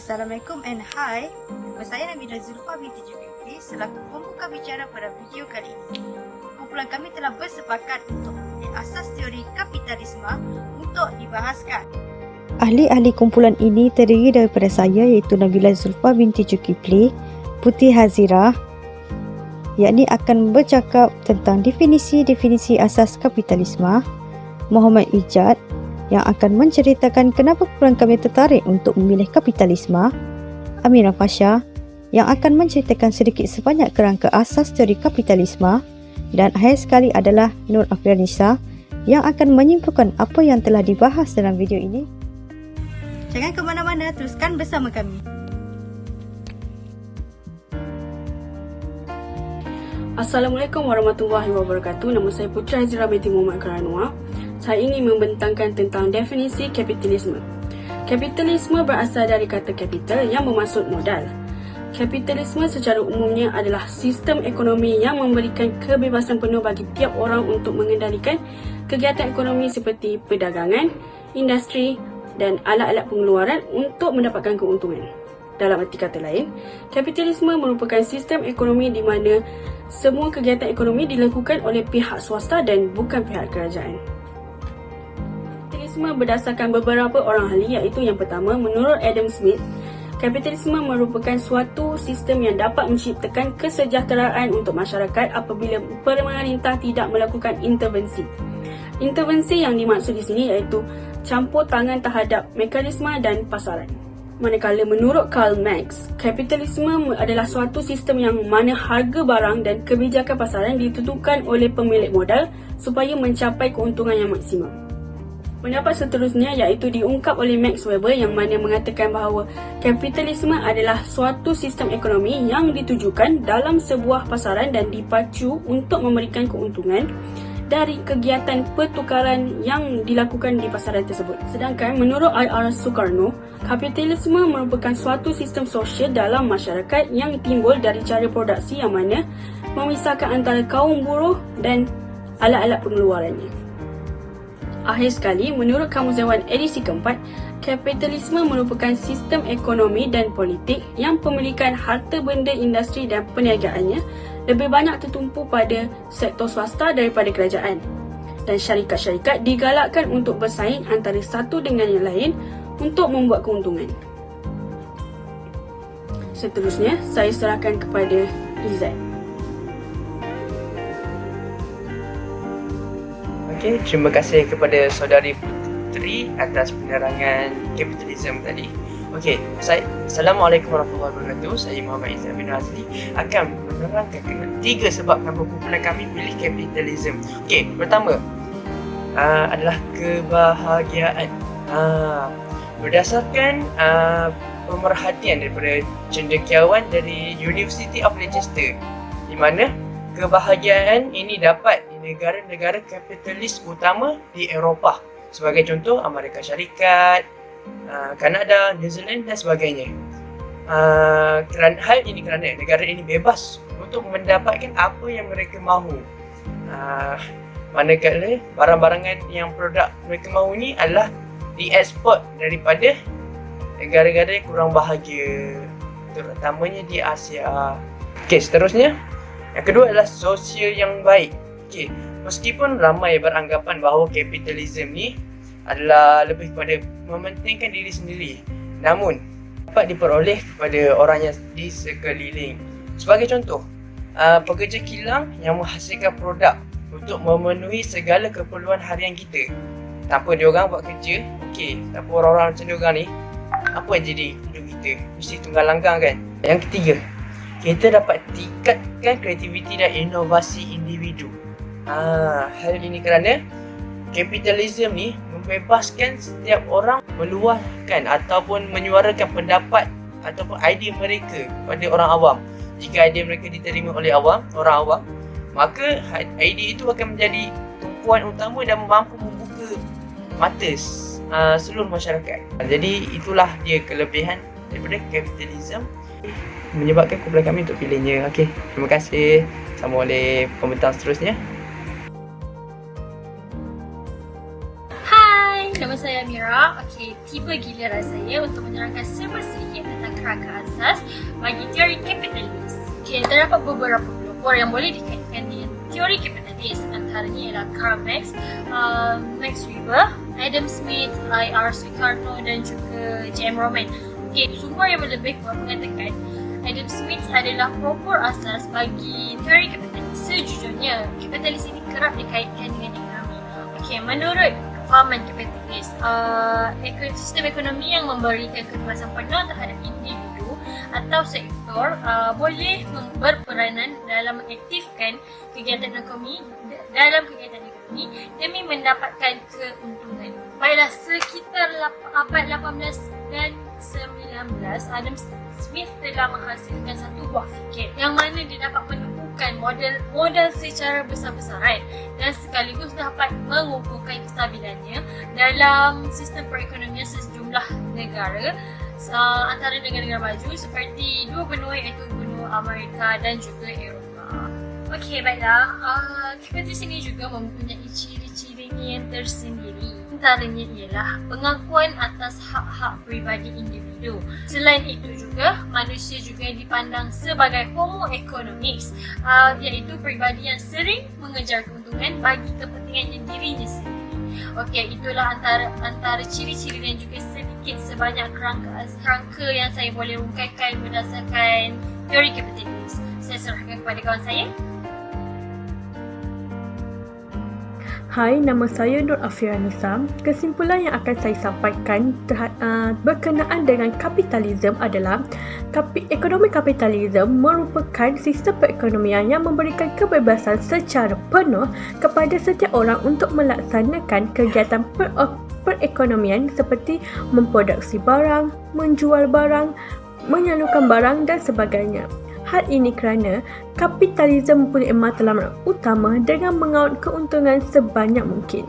Assalamualaikum and hi. Nama saya Nabila Zulfa binti Jubilti selaku pembuka bicara pada video kali ini. Kumpulan kami telah bersepakat untuk mempunyai asas teori kapitalisme untuk dibahaskan. Ahli-ahli kumpulan ini terdiri daripada saya iaitu Nabila Zulfa binti Zulkifli, Putih Hazirah, yakni akan bercakap tentang definisi-definisi asas kapitalisme, Muhammad Ijad yang akan menceritakan kenapa kumpulan kami tertarik untuk memilih kapitalisme, Aminah Fasha yang akan menceritakan sedikit sebanyak kerangka asas teori kapitalisme, dan akhir sekali adalah Nur Afrianisa yang akan menyimpulkan apa yang telah dibahas dalam video ini. Jangan ke mana-mana, teruskan bersama kami. Assalamualaikum warahmatullahi wabarakatuh. Nama saya Putri Hazirah binti Muhammad Karanua. Saya ingin membentangkan tentang definisi kapitalisme. Kapitalisme berasal dari kata capital yang bermaksud modal. Kapitalisme secara umumnya adalah sistem ekonomi yang memberikan kebebasan penuh bagi tiap orang untuk mengendalikan kegiatan ekonomi seperti perdagangan, industri dan alat-alat pengeluaran untuk mendapatkan keuntungan. Dalam arti kata lain, kapitalisme merupakan sistem ekonomi di mana semua kegiatan ekonomi dilakukan oleh pihak swasta dan bukan pihak kerajaan. Kapitalisme berdasarkan beberapa orang ahli, iaitu yang pertama, menurut Adam Smith, kapitalisme merupakan suatu sistem yang dapat menciptakan kesejahteraan untuk masyarakat apabila pemerintah tidak melakukan intervensi. Intervensi yang dimaksud di sini iaitu campur tangan terhadap mekanisme dan pasaran. Manakala menurut Karl Marx, kapitalisme adalah suatu sistem yang mana harga barang dan kebijakan pasaran ditentukan oleh pemilik modal supaya mencapai keuntungan yang maksimum. Pendapat seterusnya iaitu diungkap oleh Max Weber yang mana mengatakan bahawa kapitalisme adalah suatu sistem ekonomi yang ditujukan dalam sebuah pasaran dan dipacu untuk memberikan keuntungan dari kegiatan pertukaran yang dilakukan di pasaran tersebut. Sedangkan menurut I.R. Sukarno, kapitalisme merupakan suatu sistem sosial dalam masyarakat yang timbul dari cara produksi yang mana memisahkan antara kaum buruh dan alat-alat pengeluarannya. Akhir sekali, menurut Kamus Dewan edisi keempat, kapitalisme merupakan sistem ekonomi dan politik yang pemilikan harta benda industri dan perniagaannya lebih banyak tertumpu pada sektor swasta daripada kerajaan. Dan syarikat-syarikat digalakkan untuk bersaing antara satu dengan yang lain untuk membuat keuntungan. Seterusnya, saya serahkan kepada Izzat. Okey, terima kasih kepada saudari Putri atas penerangan kapitalisme tadi. Okey, Assalamualaikum warahmatullahi wabarakatuh. Saya Muhammad Izzat bin Azli akan menerangkan 3 sebab kenapa kumpulan kami pilih kapitalisme. Okey, pertama adalah kebahagiaan. Berdasarkan pemerhatian daripada cendekiawan dari University of Leicester, di mana kebahagiaan ini dapat di negara-negara kapitalis utama di Eropah. Sebagai contoh, Amerika Syarikat, Kanada, New Zealand dan sebagainya. Hal ini kerana negara ini bebas untuk mendapatkan apa yang mereka mahu. Manakala barang-barangan yang produk mereka mahu ni adalah dieksport daripada negara-negara yang kurang bahagia, terutamanya di Asia. Okey, seterusnya, yang kedua adalah sosial yang baik. Okey, meskipun ramai beranggapan bahawa kapitalisme ni adalah lebih kepada mementingkan diri sendiri, namun dapat diperoleh kepada orang yang di sekeliling. Sebagai contoh, pekerja kilang yang menghasilkan produk untuk memenuhi segala keperluan harian kita. Tanpa diorang buat kerja, okey, tanpa orang-orang macam diorang ni, apa yang jadi hidup kita? Mesti tunggang langgang kan? Yang ketiga, kita dapat tingkatkan kreativiti dan inovasi individu. Hal ini kerana kapitalisme ni membebaskan setiap orang meluahkan ataupun menyuarakan pendapat ataupun idea mereka kepada orang awam. Jika idea mereka diterima oleh orang awam, maka idea itu akan menjadi tumpuan utama dan mampu membuka mata seluruh masyarakat. Jadi itulah dia kelebihan daripada kapitalisme menyebabkan kumpulan kami untuk pilihnya. Okey, terima kasih. Sambung oleh pembentang seterusnya. Hai, nama saya Mira. Okey, tiba giliran saya untuk menerangkan sedikit tentang kerangka asas bagi teori kapitalis. Okey, terdapat beberapa pelopor yang boleh dikaitkan dengan teori kapitalis. Antaranya ialah Karl Marx, Max Weber, Adam Smith, I.R. Sukarno dan juga J.M. Roman. Okey, sumber yang lebih kurang mengatakan Adam Smith adalah pelopor asas bagi teori kapitalis. Sejujurnya, kapitalis ini kerap dikaitkan dengan ekonomi. Okey, menurut kefahaman kapitalis, sistem ekonomi yang memberikan kebebasan penuh terhadap individu atau sektor boleh berperanan dalam mengaktifkan kegiatan ekonomi demi mendapatkan keuntungan. Baiklah, sekitar abad 18 dan 19, Adam Smith telah menghasilkan satu buah fikir yang mana dia dapat menumpukan modal secara besar-besaran dan sekaligus dapat mengukuhkan kestabilannya dalam sistem perekonomian sejumlah negara, antara negara-negara maju seperti dua benua iaitu benua Amerika dan juga Eropah. Okey, baiklah. Kapitalis ini juga mempunyai ciri-cirinya yang tersendiri. Antaranya ialah pengakuan atas hak-hak pribadi individu. Selain itu juga, manusia juga dipandang sebagai homo economics, iaitu pribadi yang sering mengejar keuntungan bagi kepentingan dirinya sendiri. Okey, itulah antara ciri-ciri dan juga sedikit sebanyak kerangka yang saya boleh rungkaikan berdasarkan teori kapitalis. Saya serahkan kepada kawan saya. Hai, nama saya Nur Afira Nisa. Kesimpulan yang akan saya sampaikan berkenaan dengan kapitalisme adalah ekonomi kapitalisme merupakan sistem perekonomian yang memberikan kebebasan secara penuh kepada setiap orang untuk melaksanakan kegiatan perekonomian seperti memproduksi barang, menjual barang, menyalurkan barang dan sebagainya. Hal ini kerana kapitalisme mempunyai matlamat utama dengan mengaut keuntungan sebanyak mungkin.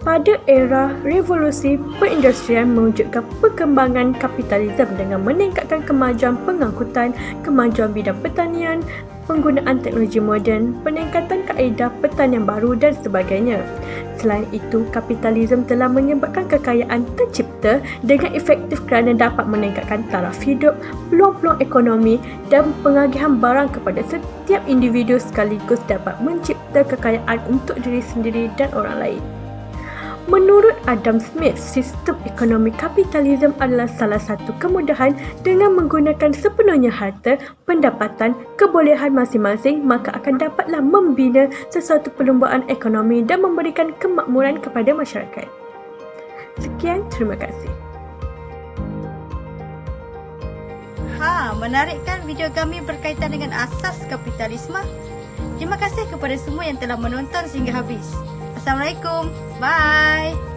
Pada era revolusi perindustrian mewujudkan perkembangan kapitalisme dengan meningkatkan kemajuan pengangkutan, kemajuan bidang pertanian, penggunaan teknologi moden, peningkatan kaedah pertanian baru dan sebagainya. Selain itu, kapitalisme telah menyebabkan kekayaan tercipta dengan efektif kerana dapat meningkatkan taraf hidup, peluang-peluang ekonomi dan pengagihan barang kepada setiap individu sekaligus dapat mencipta kekayaan untuk diri sendiri dan orang lain. Menurut Adam Smith, sistem ekonomi kapitalisme adalah salah satu kemudahan dengan menggunakan sepenuhnya harta, pendapatan, kebolehan masing-masing, maka akan dapatlah membina sesuatu perlumbaan ekonomi dan memberikan kemakmuran kepada masyarakat. Sekian, terima kasih. Menarik kan video kami berkaitan dengan asas kapitalisme? Terima kasih kepada semua yang telah menonton sehingga habis. Assalamualaikum. Bye.